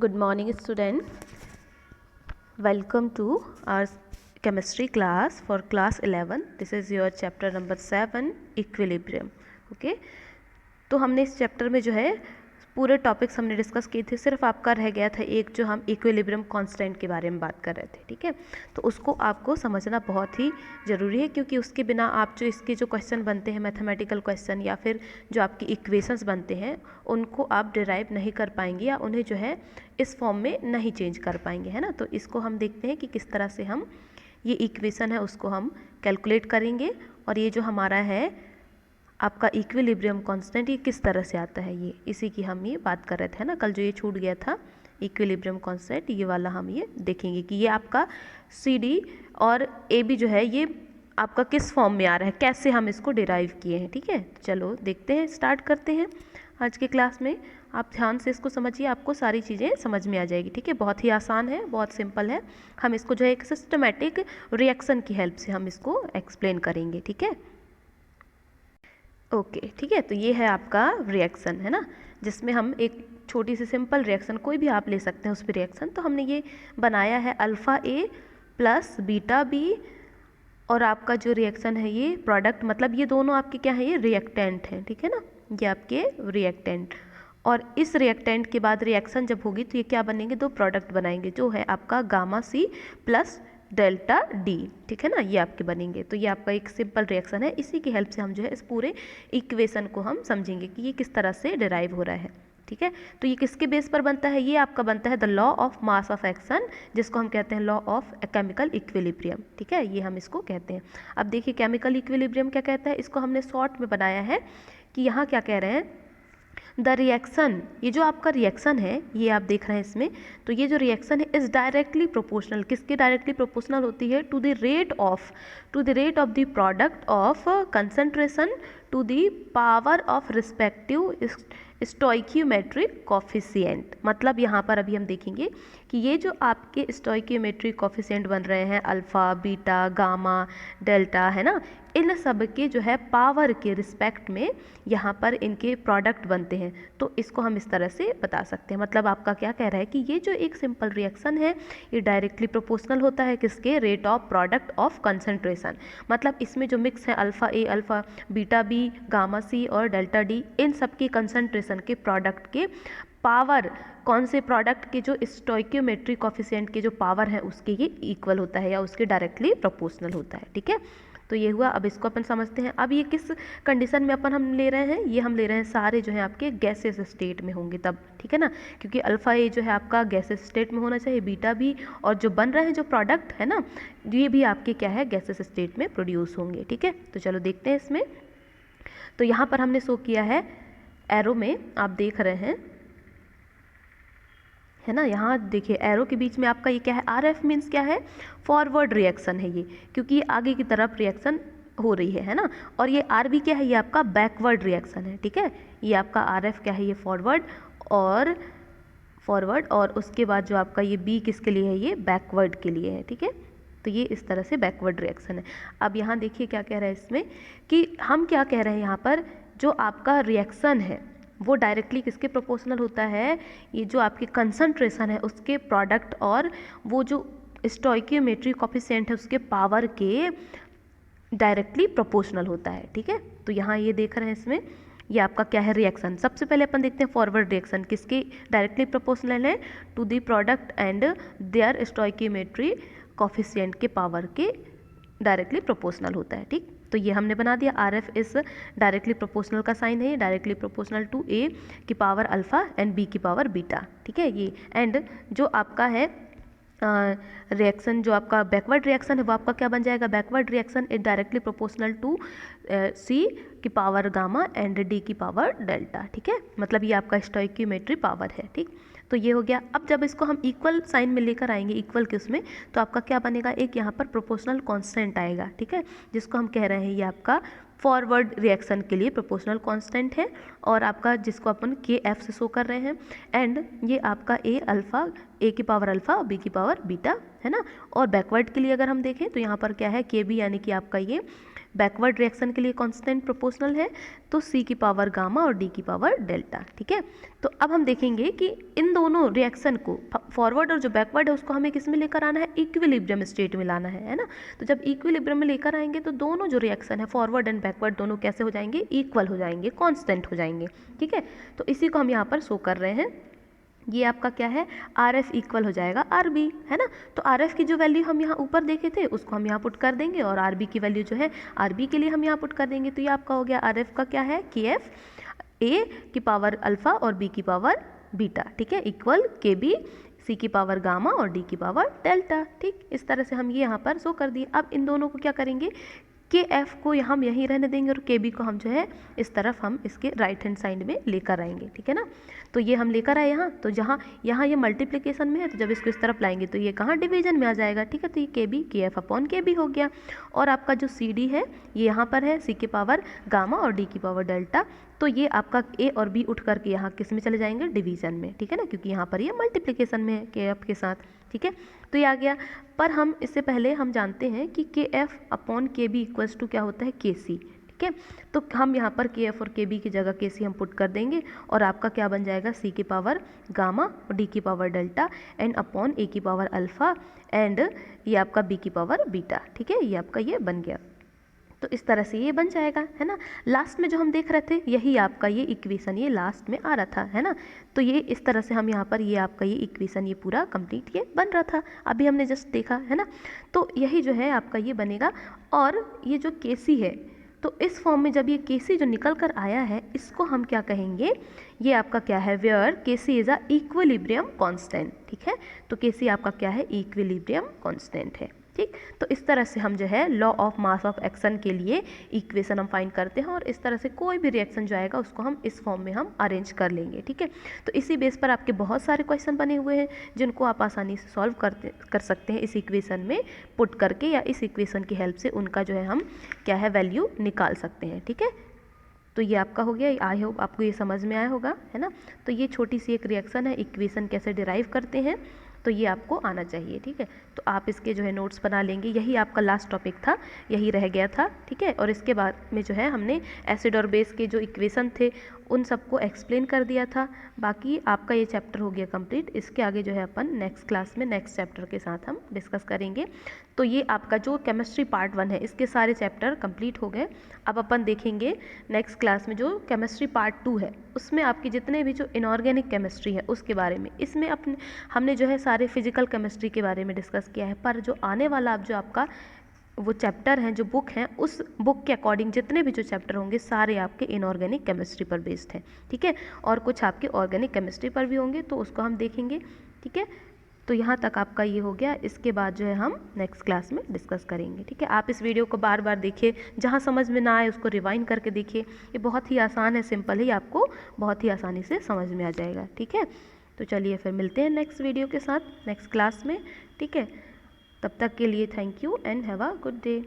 Good morning, student. Welcome to our chemistry class for class 11. This is your chapter number 7, equilibrium. Okay. तो हमने इस chapter में जो है पूरे टॉपिक्स हमने डिस्कस किए थे, सिर्फ आपका रह गया था एक जो हम इक्विलिब्रियम कांस्टेंट के बारे में बात कर रहे थे। ठीक है, तो उसको आपको समझना बहुत ही ज़रूरी है, क्योंकि उसके बिना आप जो इसके जो क्वेश्चन बनते हैं, मैथमेटिकल क्वेश्चन या फिर जो आपकी इक्वेशंस बनते हैं, उनको आप डिराइव नहीं कर पाएंगे या उन्हें जो है इस फॉर्म में नहीं चेंज कर पाएंगे, है ना। तो इसको हम देखते हैं कि किस तरह से हम ये इक्वेशन है उसको हम कैलकुलेट करेंगे, और ये जो हमारा है आपका इक्विलिब्रियम कांस्टेंट ये किस तरह से आता है, ये इसी की हम ये बात कर रहे थे ना। कल जो ये छूट गया था इक्विलिब्रियम कांस्टेंट, ये वाला हम ये देखेंगे कि ये आपका सी डी और ए बी जो है ये आपका किस फॉर्म में आ रहा है, कैसे हम इसको डिराइव किए हैं। ठीक है, चलो देखते हैं, स्टार्ट करते हैं आज के क्लास में। आप ध्यान से इसको समझिए, आपको सारी चीज़ें समझ में आ जाएगी। ठीक है, बहुत ही आसान है, बहुत सिंपल है। हम इसको जो है एक सिस्टमेटिक रिएक्शन की हेल्प से हम इसको एक्सप्लेन करेंगे। ठीक है, ओके ठीक है। तो ये है आपका रिएक्शन, है ना, जिसमें हम एक छोटी सी सिंपल रिएक्शन, कोई भी आप ले सकते हैं उस पर रिएक्शन। तो हमने ये बनाया है alpha A plus beta B, और आपका जो रिएक्शन है ये प्रोडक्ट, मतलब ये दोनों आपके क्या है, ये रिएक्टेंट हैं। ठीक है ना, ये आपके रिएक्टेंट, और इस रिएक्टेंट के बाद रिएक्शन जब होगी तो ये क्या बनेंगे, दो प्रोडक्ट बनाएंगे, जो है आपका gamma C plus delta D. ठीक है ना, ये आपके बनेंगे। तो ये आपका एक सिंपल रिएक्शन है, इसी की हेल्प से हम जो है इस पूरे इक्वेशन को हम समझेंगे कि ये किस तरह से डिराइव हो रहा है। ठीक है, तो ये किसके बेस पर बनता है, ये आपका बनता है the law of mass of action, जिसको हम कहते हैं लॉ ऑफ केमिकल इक्विलिब्रियम। ठीक है, ये हम इसको कहते हैं। अब देखिए केमिकल इक्विलिब्रियम क्या कहता है, इसको हमने शॉर्ट में बनाया है कि यहाँ क्या कह रहे हैं, द रिएक्शन, ये जो आपका रिएक्शन है ये आप देख रहे हैं इसमें, तो ये जो रिएक्शन है इज डायरेक्टली प्रोपोर्शनल, किसके डायरेक्टली प्रोपोर्शनल होती है, to the rate of the product of concentration to the power of respective stoichiometric coefficient. मतलब यहाँ पर अभी हम देखेंगे कि ये जो आपके स्टोइकियोमेट्रिक कॉफिशिएंट बन रहे हैं, अल्फ़ा बीटा गामा डेल्टा, है ना, इन सब के जो है पावर के रिस्पेक्ट में यहाँ पर इनके प्रोडक्ट बनते हैं। तो इसको हम इस तरह से बता सकते हैं। मतलब आपका क्या कह रहा है कि ये जो एक सिंपल रिएक्शन है ये डायरेक्टली प्रोपोर्शनल होता है किसके, rate of product of concentration. मतलब इसमें जो मिक्स है alpha A alpha beta B gamma C और डेल्टा डी, इन सब की कंसंट्रेशन के प्रोडक्ट के पावर, कौन से प्रोडक्ट के जो स्टोइकियोमेट्रिक कॉफिशिएंट के जो पावर है उसके ये इक्वल होता है या उसके डायरेक्टली प्रोपोर्शनल होता है। ठीक है, तो ये हुआ। अब इसको अपन समझते हैं। अब ये किस कंडीशन में अपन हम ले रहे हैं, ये हम ले रहे हैं सारे जो है आपके गैसेस स्टेट में होंगे तब। ठीक है ना, क्योंकि अल्फ़ा ए जो है आपका गैसेस स्टेट में होना चाहिए, बीटा भी, और जो बन रहे हैं जो प्रोडक्ट है ना ये भी आपके क्या है, गैसेस स्टेट में प्रोड्यूस होंगे। ठीक है, तो चलो देखते हैं इसमें। तो यहाँ पर हमने शो किया है एरो में, आप देख रहे हैं, है ना, यहाँ देखिए एरो के बीच में आपका ये क्या है, आर एफ मीन्स क्या है, फॉरवर्ड रिएक्शन है ये, क्योंकि ये आगे की तरफ रिएक्शन हो रही है ना। और ये आर बी क्या है, ये आपका बैकवर्ड रिएक्शन है। ठीक है, ये आपका आर एफ क्या है, ये फॉरवर्ड, और उसके बाद जो आपका ये बी किसके लिए है, ये बैकवर्ड के लिए है। ठीक है, तो ये इस तरह से बैकवर्ड रिएक्शन है। अब यहाँ देखिए क्या कह रहा है इसमें, कि हम क्या कह रहे हैं यहाँ पर, जो आपका रिएक्शन है वो डायरेक्टली किसके प्रोपोर्शनल होता है, ये जो आपकी कंसंट्रेशन है उसके प्रोडक्ट और वो जो स्टोइकियोमेट्रिक कॉफिशिएंट है उसके पावर के डायरेक्टली प्रोपोर्शनल होता है। ठीक है, तो यहाँ ये देख रहे हैं इसमें, ये आपका क्या है, रिएक्शन। सबसे पहले अपन देखते हैं फॉरवर्ड रिएक्शन किसके डायरेक्टली प्रोपोर्शनल है, to the product and their stoichiometric coefficient के पावर के डायरेक्टली प्रोपोर्शनल होता है। ठीक, तो ये हमने बना दिया, आर एफ इस डायरेक्टली प्रोपोर्शनल का साइन है, डायरेक्टली प्रोपोर्शनल टू ए की पावर अल्फ़ा एंड बी की पावर बीटा। ठीक है, ये एंड जो आपका है रिएक्शन, जो आपका बैकवर्ड रिएक्शन है वो आपका क्या बन जाएगा, backward reaction is directly proportional to C की पावर गामा एंड डी की पावर डेल्टा। ठीक है, मतलब ये आपका स्टोइकियोमेट्रिक पावर है। ठीक, तो ये हो गया। अब जब इसको हम इक्वल साइन में लेकर आएंगे, इक्वल के उसमें, तो आपका क्या बनेगा, एक यहाँ पर प्रोपोर्शनल कांस्टेंट आएगा। ठीक है, जिसको हम कह रहे हैं ये आपका फॉरवर्ड रिएक्शन के लिए प्रोपोर्शनल कांस्टेंट है, और आपका जिसको अपन के एफ से शो कर रहे हैं, एंड ये आपका ए अल्फ़ा, ए की पावर अल्फ़ा और बी की पावर बीटा है ना। और बैकवर्ड के लिए अगर हम देखें तो यहाँ पर क्या है, के बी यानी कि आपका ये बैकवर्ड रिएक्शन के लिए कांस्टेंट प्रोपोर्शनल है, तो सी की पावर गामा और डी की पावर डेल्टा, ठीक है। तो अब हम देखेंगे कि इन दोनों रिएक्शन को, फॉरवर्ड और जो बैकवर्ड है उसको हमें किस में लेकर आना है, इक्विलिब्रियम स्टेट में लाना है ना। तो जब इक्विलिब्रियम में लेकर आएंगे तो दोनों जो रिएक्शन है फॉरवर्ड एंड बैकवर्ड दोनों कैसे हो जाएंगे, इक्वल हो जाएंगे, कांस्टेंट हो जाएंगे, ठीक है। तो इसी को हम यहाँ पर शो कर रहे हैं। ये आपका क्या है, आर एफ इक्वल हो जाएगा आर बी, है ना। तो आर एफ की जो वैल्यू हम यहाँ ऊपर देखे थे उसको हम यहाँ पुट कर देंगे और आर बी की वैल्यू जो है आर बी के लिए हम यहाँ पुट कर देंगे। तो ये आपका हो गया आर एफ का क्या है, के एफ ए की पावर अल्फा और बी की पावर बीटा, ठीक है, इक्वल के बी सी की पावर गामा और डी की पावर डेल्टा, ठीक। इस तरह से हम ये यहाँ पर शो कर दिए। अब इन दोनों को क्या करेंगे, के एफ को हम यहीं रहने देंगे और के बी को हम जो है इस तरफ हम इसके राइट हैंड साइड में लेकर आएंगे, ठीक है ना। तो ये हम लेकर आए यहाँ, तो जहाँ यहाँ ये मल्टीप्लिकेशन में है तो जब इसको इस तरफ लाएंगे तो ये कहाँ डिवीजन में आ जाएगा, ठीक है। तो ये के बी के एफ अपॉन के बी हो गया। और आपका जो सी डी है ये यहाँ पर है, सी की पावर गामा और डी की पावर डेल्टा, तो ये आपका ए और बी उठ करके यहाँ किस में चले जाएंगे, डिवीजन में, ठीक है ना, क्योंकि यहाँ पर ये मल्टीप्लिकेशन में है के एफ के साथ, ठीक है। तो ये आ गया। पर हम इससे पहले हम जानते हैं कि के एफ अपॉन के बी इक्वल्स टू क्या होता है, के सी, ठीक है। तो हम यहाँ पर के एफ और के बी की जगह के सी हम पुट कर देंगे और आपका क्या बन जाएगा, सी की पावर गामा और डी की पावर डेल्टा एंड अपॉन ए की पावर अल्फा एंड ये आपका बी की पावर बीटा, ठीक है। ये आपका ये बन गया। तो इस तरह से ये बन जाएगा, है ना। लास्ट में जो हम देख रहे थे यही आपका ये इक्वेशन ये लास्ट में आ रहा था, है ना। तो ये इस तरह से हम यहाँ पर ये आपका ये इक्वेशन ये पूरा कंप्लीट ये बन रहा था, अभी हमने जस्ट देखा, है ना। तो यही जो है आपका ये बनेगा। और ये जो केसी है तो इस फॉर्म में जब ये केसी जो निकल कर आया है इसको हम क्या कहेंगे, ये आपका क्या है, where KC is a equilibrium constant, ठीक है। तो केसी आपका क्या है, इक्विलिब्रियम कांस्टेंट है, ठीक। तो इस तरह से हम जो है law of mass of action के लिए इक्वेशन हम फाइंड करते हैं और इस तरह से कोई भी रिएक्शन जो आएगा उसको हम इस फॉर्म में हम अरेंज कर लेंगे, ठीक है। तो इसी बेस पर आपके बहुत सारे क्वेश्चन बने हुए हैं जिनको आप आसानी से सॉल्व कर सकते हैं इस इक्वेशन में पुट करके, या इस इक्वेशन की हेल्प से उनका जो है हम क्या है वैल्यू निकाल सकते हैं, ठीक है। तो ये आपका हो गया, आई होप आपको ये समझ में आया होगा, है ना। तो ये छोटी सी एक रिएक्शन है, इक्वेशन कैसे डिराइव करते हैं तो ये आपको आना चाहिए, ठीक है। तो आप इसके जो है नोट्स बना लेंगे, यही आपका लास्ट टॉपिक था, यही रह गया था, ठीक है। और इसके बाद में जो है हमने एसिड और बेस के जो इक्वेशन थे उन सबको एक्सप्लेन कर दिया था। बाकी आपका ये चैप्टर हो गया कंप्लीट। इसके आगे जो है अपन नेक्स्ट क्लास में नेक्स्ट चैप्टर के साथ हम डिस्कस करेंगे। तो ये आपका जो केमिस्ट्री पार्ट 1 है इसके सारे चैप्टर कंप्लीट हो गए। अब अपन देखेंगे नेक्स्ट क्लास में जो केमिस्ट्री पार्ट 2 है उसमें आपके जितने भी जो इनऑर्गेनिक केमिस्ट्री है उसके बारे में, इसमें अपने हमने जो है सारे फिजिकल केमिस्ट्री के बारे में डिस्कस किया है। पर जो आने वाला अब जो आपका वो चैप्टर हैं, जो बुक हैं, उस बुक के अकॉर्डिंग जितने भी जो चैप्टर होंगे सारे आपके इनऑर्गेनिक केमिस्ट्री पर बेस्ड हैं, ठीक है। और कुछ आपके ऑर्गेनिक केमिस्ट्री पर भी होंगे तो उसको हम देखेंगे, ठीक है। तो यहाँ तक आपका ये हो गया। इसके बाद जो है हम नेक्स्ट क्लास में डिस्कस करेंगे, ठीक है। आप इस वीडियो को बार बार देखिए, जहाँ समझ में ना आए उसको रिवाइंड करके देखिए। ये बहुत ही आसान है, सिंपल ही, आपको बहुत ही आसानी से समझ में आ जाएगा, ठीक है। तो चलिए फिर मिलते हैं नेक्स्ट वीडियो के साथ नेक्स्ट क्लास में, ठीक है। तब तक के लिए thank you and have a good day.